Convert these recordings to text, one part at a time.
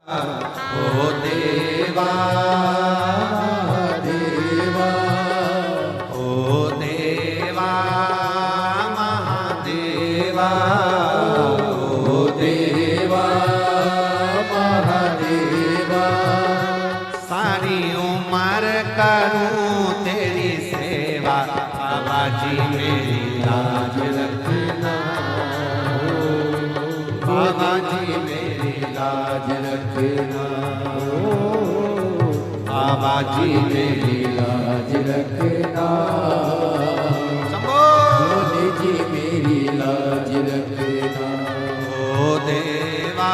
ओ देवा देवा, ओ देवा महादेवा, ओ देवा महादेवा। सारी उम्र करूं तेरी सेवा, बाबा जी मेरी लाज रखना, बाबा जी मेरी लाज रखना, बाबा जी मेरी लाज रखना, भोले जी मेरी लाज रखना। ओ देवा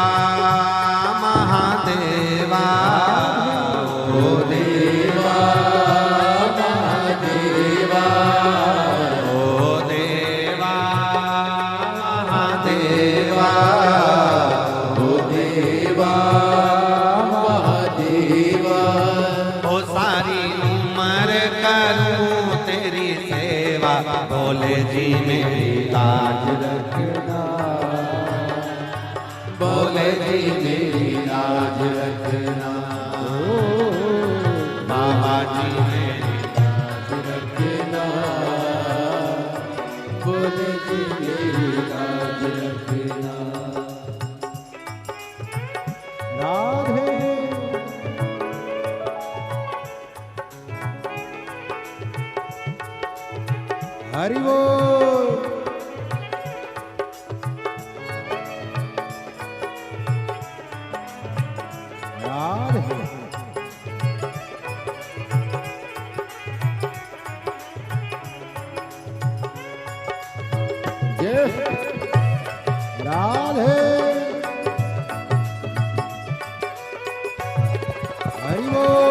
महादेवा, ओ देवा महादेवा, ओ देवा महादेवा, ओ देवा महादेवा। ओ सारी उम्र करूं तेरी सेवा, भोले जी मेरी लाज रखना, भोले जी मेरी लाज रखना, बाबा जी मेरी लाज रखना, भोले जी मेरी लाज रखना। राधे हरि बोल। राधे जय राधे हरि बोल।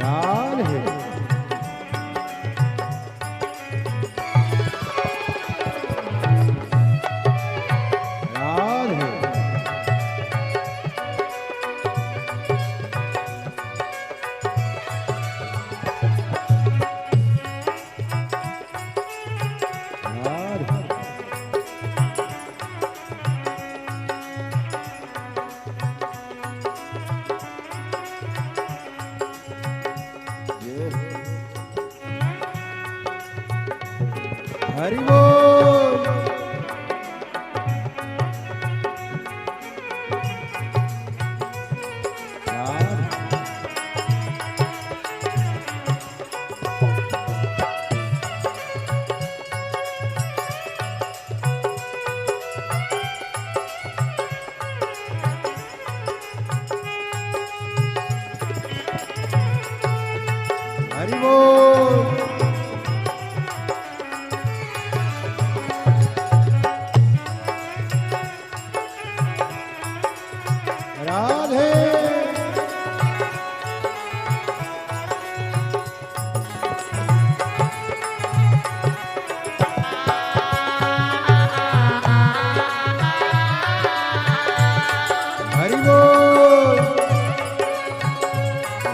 राधे राधे राधे हरि बोल। राधे हरि बोल। राधे हरि बोल।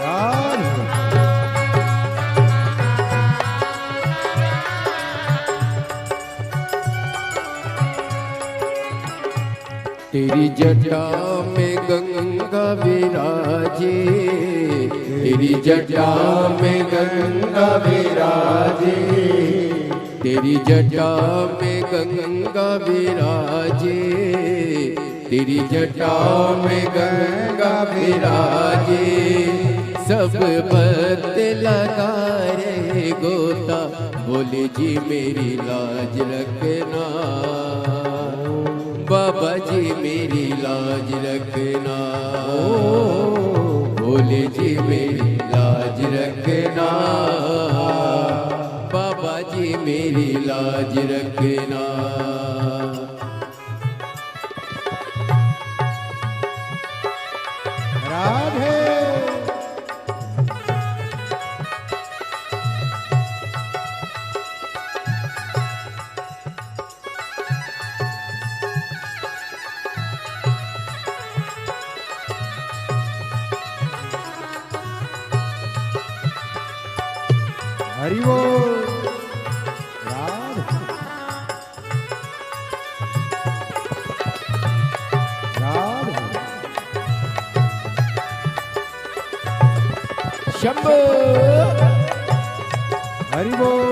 राधे तेरी जटा में गंगा विराजे, तेरी जटा में गंगा विराजे, तेरी जटा में गंगा विराजे, तेरी जटा में गंगा विराजे। सब पत लगा रे गोता, भोले जी मेरी लाज रखना, बाबा जी मेरी लाज रखना, भोले जी मेरी लाज रखना, बाबा जी मेरी लाज रखना। राधे हरि बोल राधे राधे शंभो हरि बोल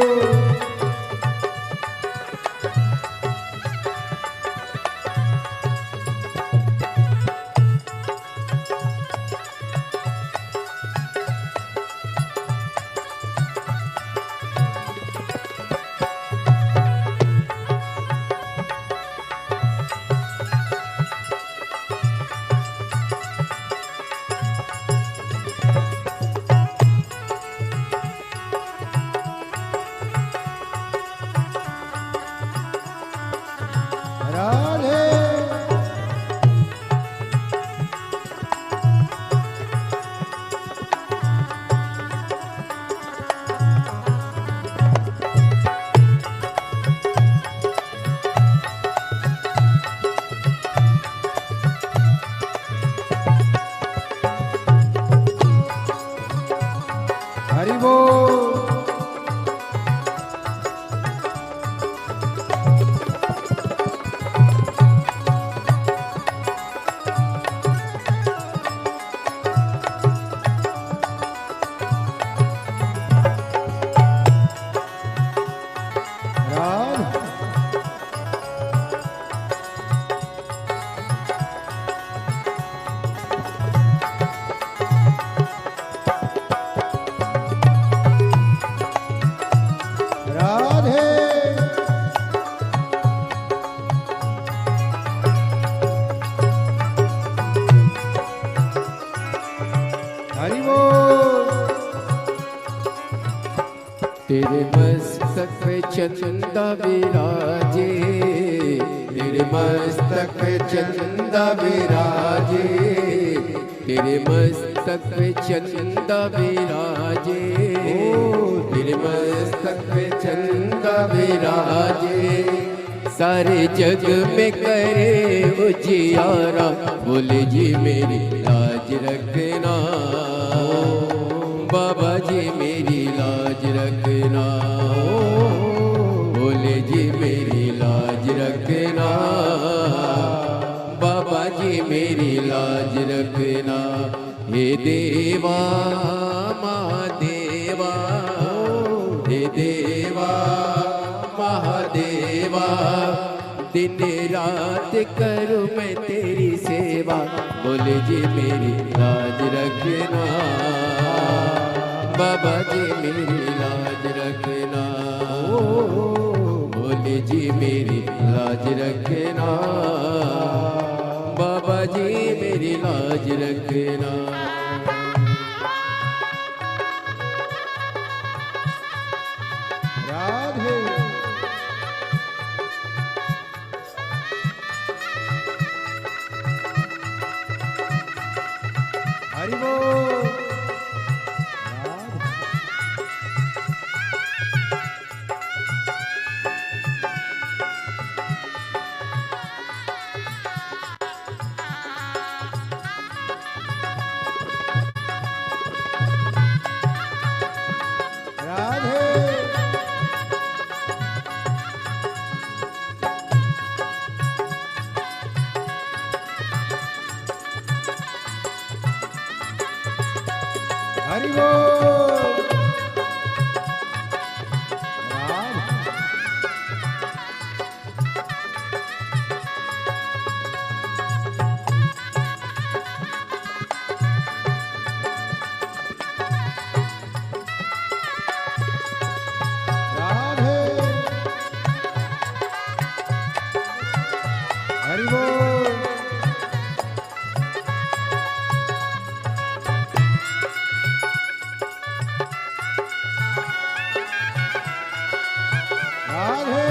राधे हरि बोल राधे राधे हरि बोल तेरे मस्तक पे चंदा विराजे, तेरे मस्तक पे चंदा विराजे, तेरे मस्तक पे चंदा विराजे, तेरे मस्तक पे चंदा विराजे, सारे जग में करे उजियारा, बोले जी मेरी लाज रखना, बाबा जी मेरी लाज रखना, बोले जी मेरी लाज रखना, बाबा जी मेरी लाज रखना, हे देवा महादेवा, हे देवा महादेवा, दिन रात करूँ मैं तेरी सेवा, बोले जी मेरी लाज रखना, बाबा जी मेरी लाज रखना, बोले जी मेरी लाज रखना, बाबा जी मेरी लाज रखना। राधे हरि बोल राधे राधे हरि बोल राधे राधे हरि बोल राधे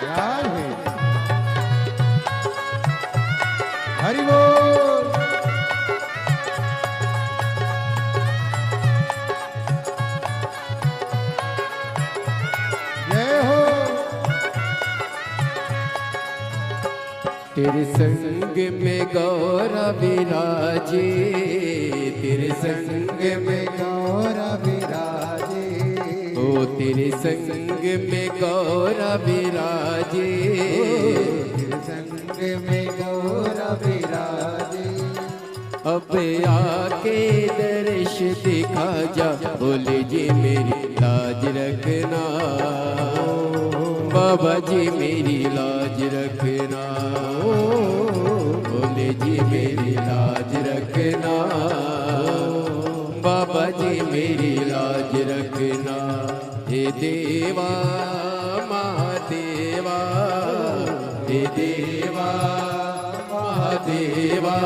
राधे हरि बोल जय हो तेरे संग में गौरा विराजे, तेरे संग में गौरा विराजे, ओ तेरे संग में गौरा विराजे, तेरे संग में गौरा विराजे। अब आके दर्श दिखा जा, बोले जी मेरी लाज रखना, बाबा जी मेरी लाज रखना, बोले जी मेरी लाज रखना, बाबा जी मेरी लाज रखना। हे देवा महादेवा, हे देवा महादेवा,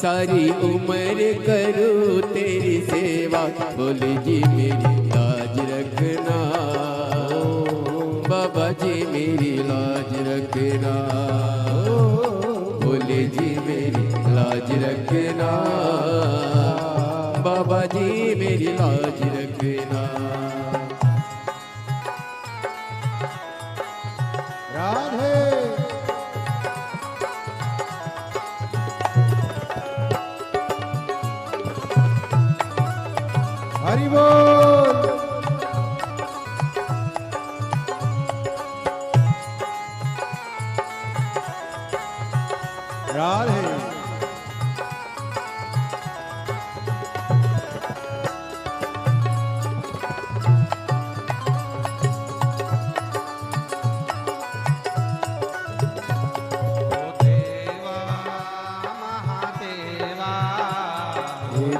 सारी उम्र करूँ तेरी सेवा, बोले जी मेरी लाज रखना, बाबा जी मेरी लाज रखना, बोले जी मेरी लाज रखना, बाबा जी मेरी लाज रखना। राधे हरि बोल। राधे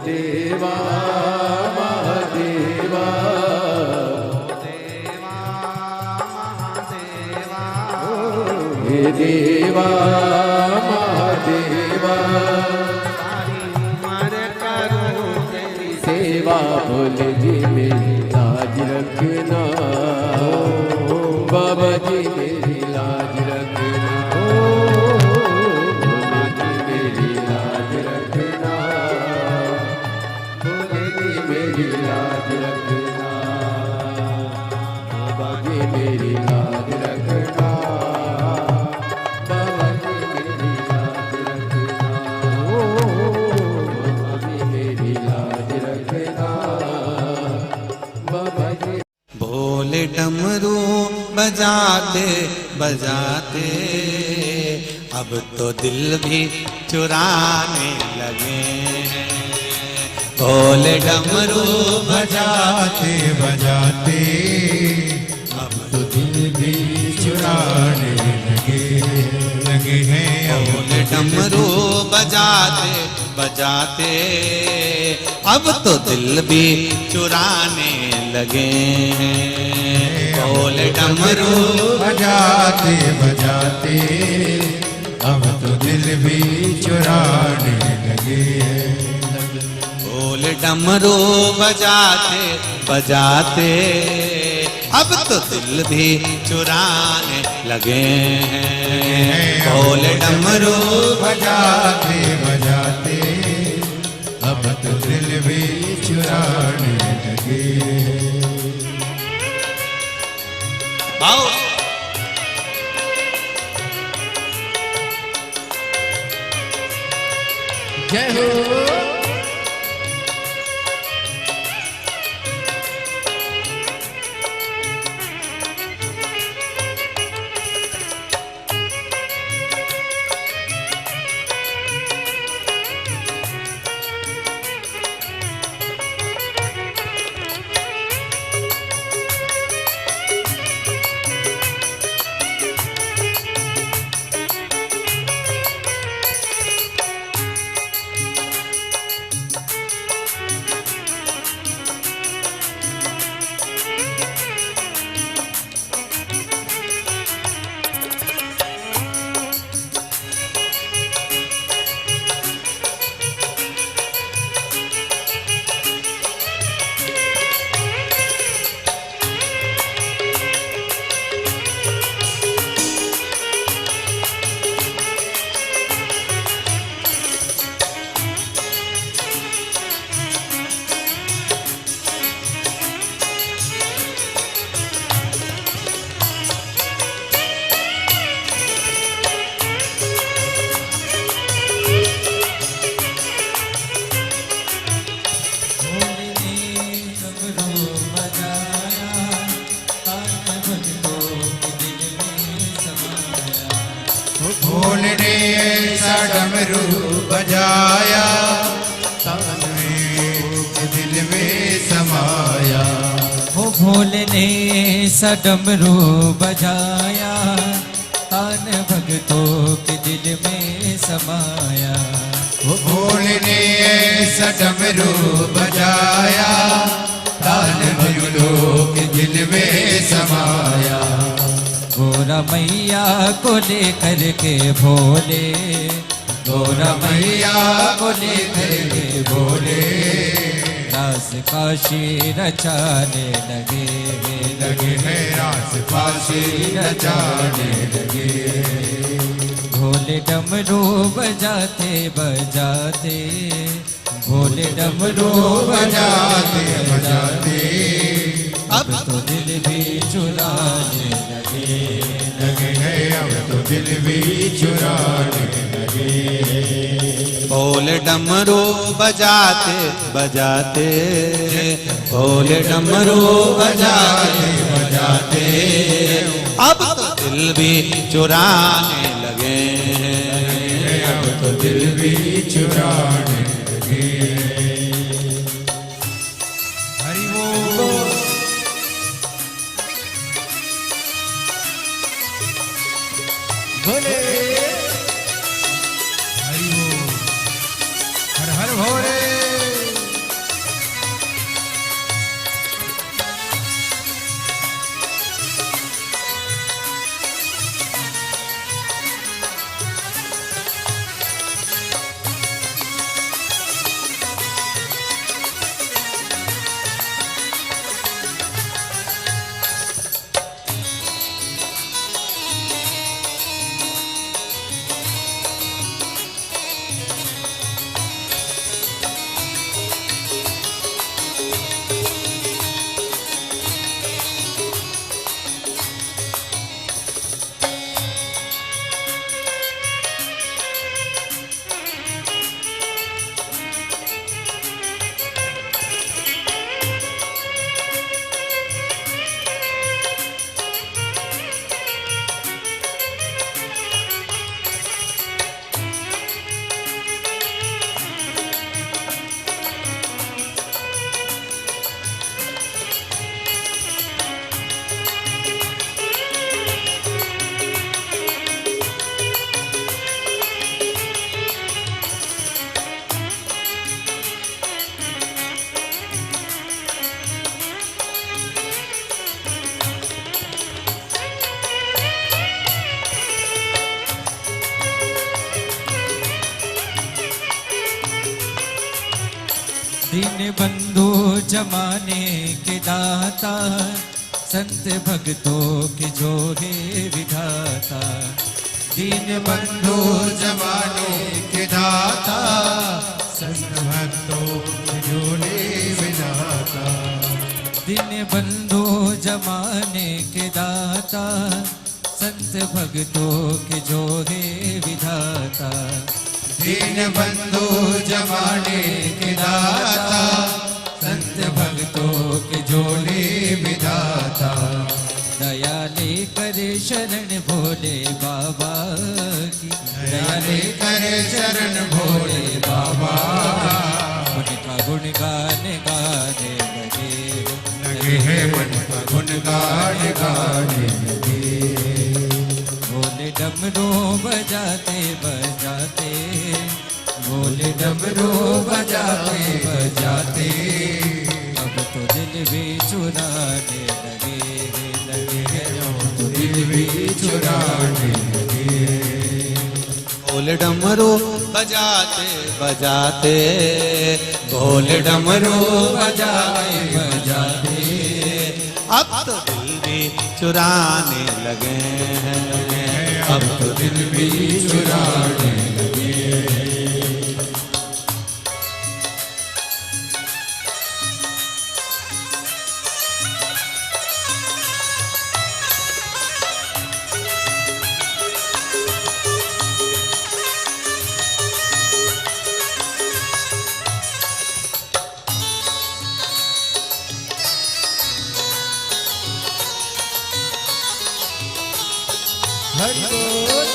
देवा महादेवा, हे देवा महादेवा, सेवा बोले जी मेरी लाज रखना, बाबा जी मेरी लाज रखना, बोले जी मेरी लाज रखना, बोले जी मेरी लाज रखना, बाबा जी मेरी लाज रखना, बाबा जी मेरी लाज रखना, बाबा जी मेरी लाज रखना, बाबा जी। बोले डमरू बजाते बजाते अब तो दिल भी चुराने लगे हैं। बोले डमरू बजाते बजाते अब तो दिल भी चुराने लगे हैं। बोले डमरू बजाते बजाते अब तो दिल भी चुराने लगे हैं। बोले डमरू बजाते बजाते अब तो दिल भी चुराने लगे हैं। बोले डमरू बजाते बजाते अब तो दिल भी चुराने लगे हैं। बोले डमरू बजाते बजाते अब तो दिल भी चुराने लगे हैं। आओ जय हो। भोले ने ऐसा डमरू बजाया तान दिल में समाया। वो भोले ने ऐसा डमरू बजाया तान भक्तों के दिल में समाया। वो भोले ने ऐसा डमरू बजाया तान भक्तों के दिल में समाया। गोरा मैया को लेकर के भोले, गोरा मैया को लेकर के भोले रास काशी रचाने लगे, लगे हैं रास काशी रचाने लगे। भोले डमरू बजाते बजाते, भोले डमरू बजाते बजाते अब तो दिल भी चुराने लगे, लगे हैं अब तो दिल भी चुराने लगे। भोले डमरू बजाते बजाते, भोले डमरू बजाते बजाते अब तो दिल भी चुराने लगे, अब तो दिल भी चुराने लगे। हरि बोल। भोले हरि बोल। हर हर भोले। दीन बंधु जमाने के दाता, संत भक्तों के जोगे विधाता। दीन बंधु जमाने के दाता, संत भक्तों के जोड़े विधाता। दीन बंधु जमाने के दाता, संत भक्तों के जोगे विधाता। दीन बंधु जमाने के दाता, संत भक्तों के जोड़े विधाता। दया लेकर शरण भोले बाबा की, दया लेकर शरण भोले बाबा। उनका गुणगान गाने लगे, लगे हैं मन का गुणगान गाने लगे। भोले डमरू बजाते बजाते, भोले डमरू बजाते बजाते अब तो दिल भी चुराने लगे, लगे हैं तो दिल भी चुराने लगे। भोले डमरू बजाते बजाते, भोले डमरू बजाते बजाते अब तो दिल भी चुराने लगे हैं, अब तो दिल भी चुराने लगे। हरि बोल।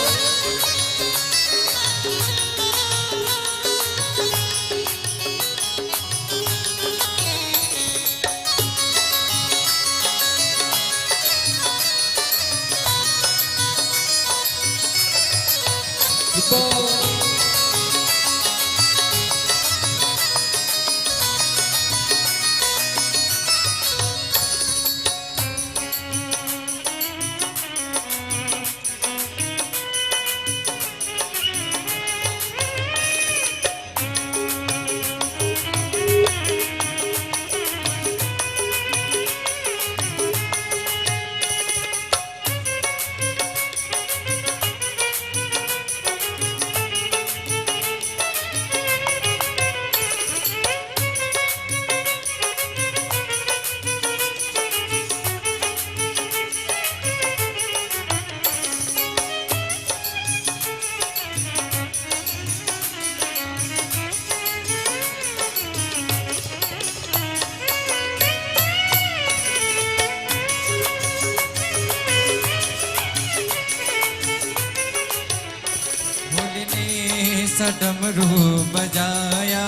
डमरू बजाया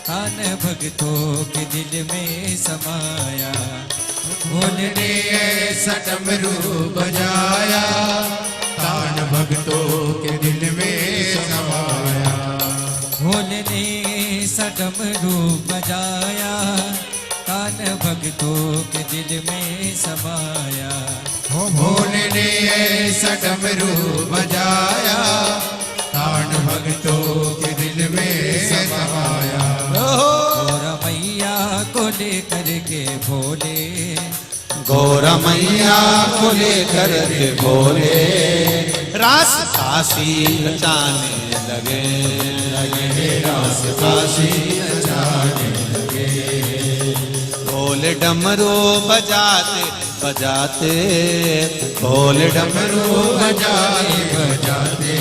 तान भक्तों के दिल में समाया। भोले ने ऐसा डमरू बजाया तान भक्तों के दिल में समाया। भोले ने ऐसा डमरू बजाया तान भक्तों के दिल में समाया। भोले ने ऐसा डमरू बजाया तान भक्तों के दिल में समाया। गौरा मैया को लेकर के भोले, गौरा मैया को लेकर के भोले रास काशी नचाने लगे, रास काशी नचाने लगे। भोले डमरू बजाते बजाते, भोले डमरू बजाते बजाते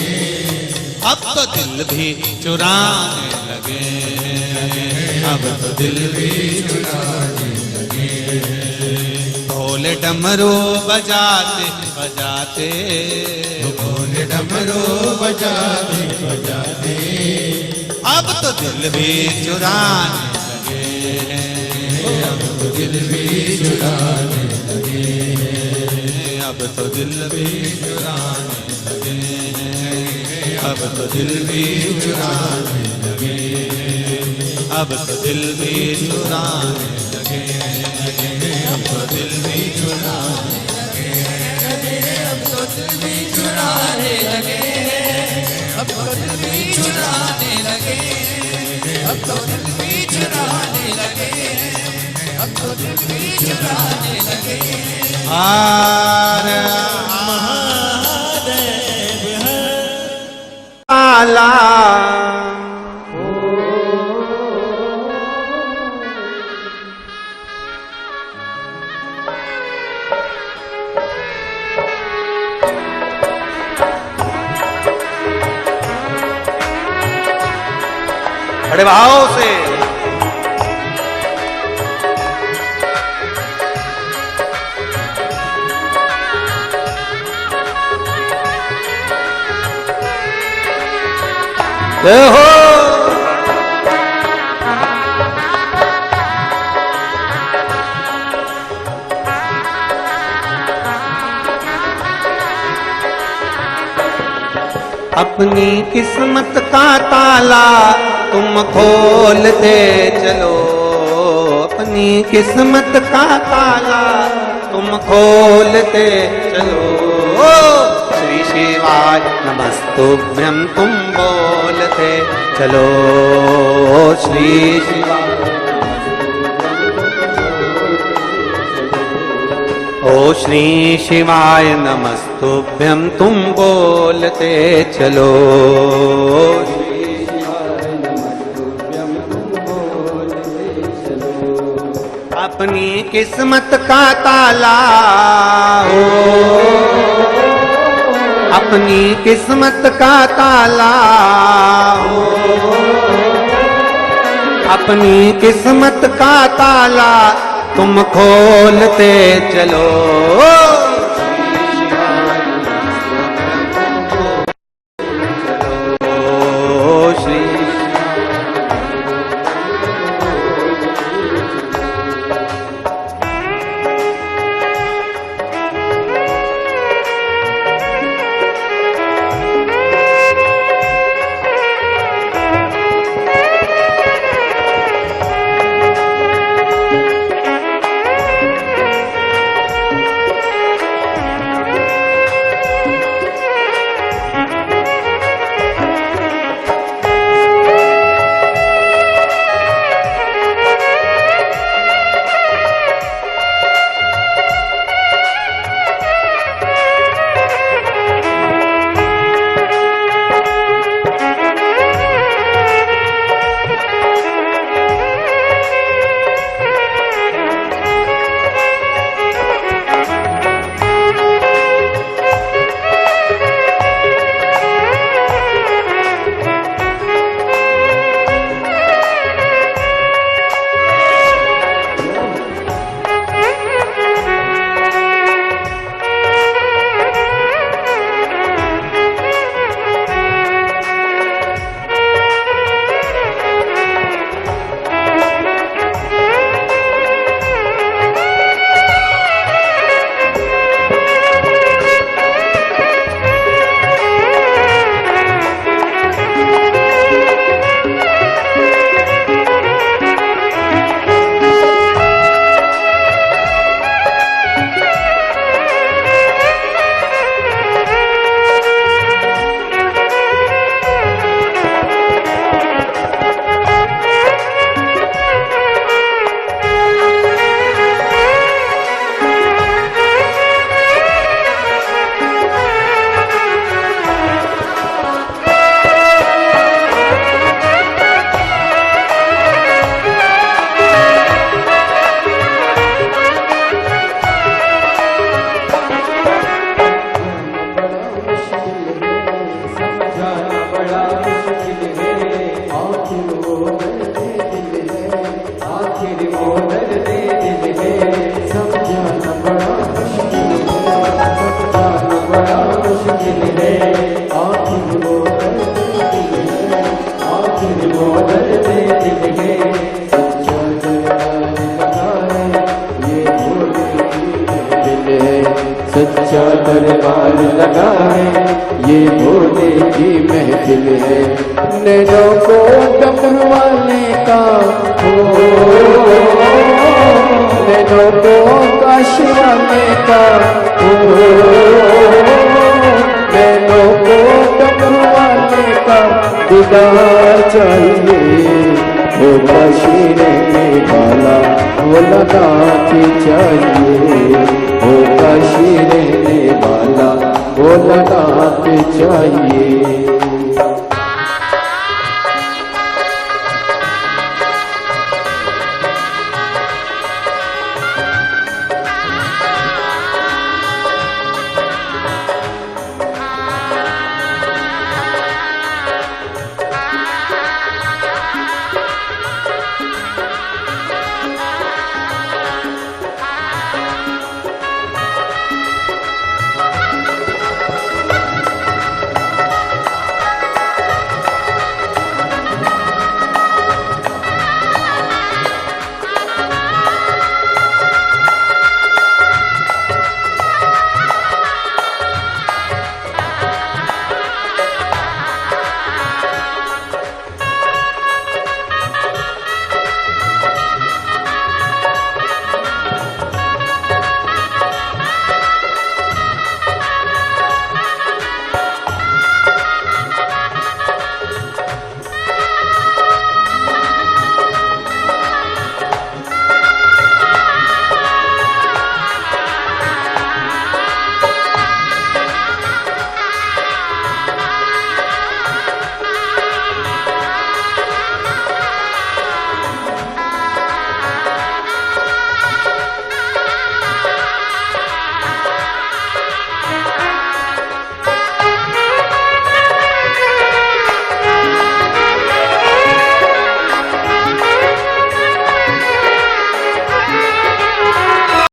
अब तो दिल भी चुराने लगे, अब तो दिल भी चुराने लगे। भोले डमरू बजाते बजाते, भोले डमरू बजाते बजाते अब तो दिल भी चुराने लगे, अब तो दिल भी चुराने लगे। अब तो दिल भी चुराने लगे, अब तो दिल भी चुराने लगे, अब तो दिल भी चुराने लगे, अब तो दिल भी चुराने लगे, अब तो दिल भी चुराने लगे, अब तो दिल भी चुराने लगे, अब तो दिल भी चुराने लगे, अब तो दिल भी चुराने लगे। हर महादेव आला बड़े भाव से जय हो। अपनी किस्मत का ताला तुम खोलते चलो, अपनी किस्मत का ताला तुम खोलते चलो। श्री शिवाय नमस्तुभ्यं तुम बोलते चलो, श्री शिवाय ओ श्री शिवाय नमस्तुभ्यं तुम बोलते चलो। अपनी किस्मत का ताला हो, अपनी किस्मत का ताला हो, अपनी किस्मत का ताला तुम खोलते चलो। आखिर वो दर्द दिल है, समझाना बड़ा मुश्किल है, समझाना बड़ा मुश्किल है। आखिर वो दर्द दिल है, आखिर वो दर्द दिल है, सच्चा दरबार लगा है, ये भोले की महफिल है, सच्चा दरबार लगा है, ये भोले की महफिल है। नैनों को डमरू वाले का हो, नैनों को काश वाले का हो, नैनों को डमरू वाले का दीदार चाहिए, वो काशी रहने वाला वो लगात चाहिए, वो काशी रहने वाला वो लगात चाहिए।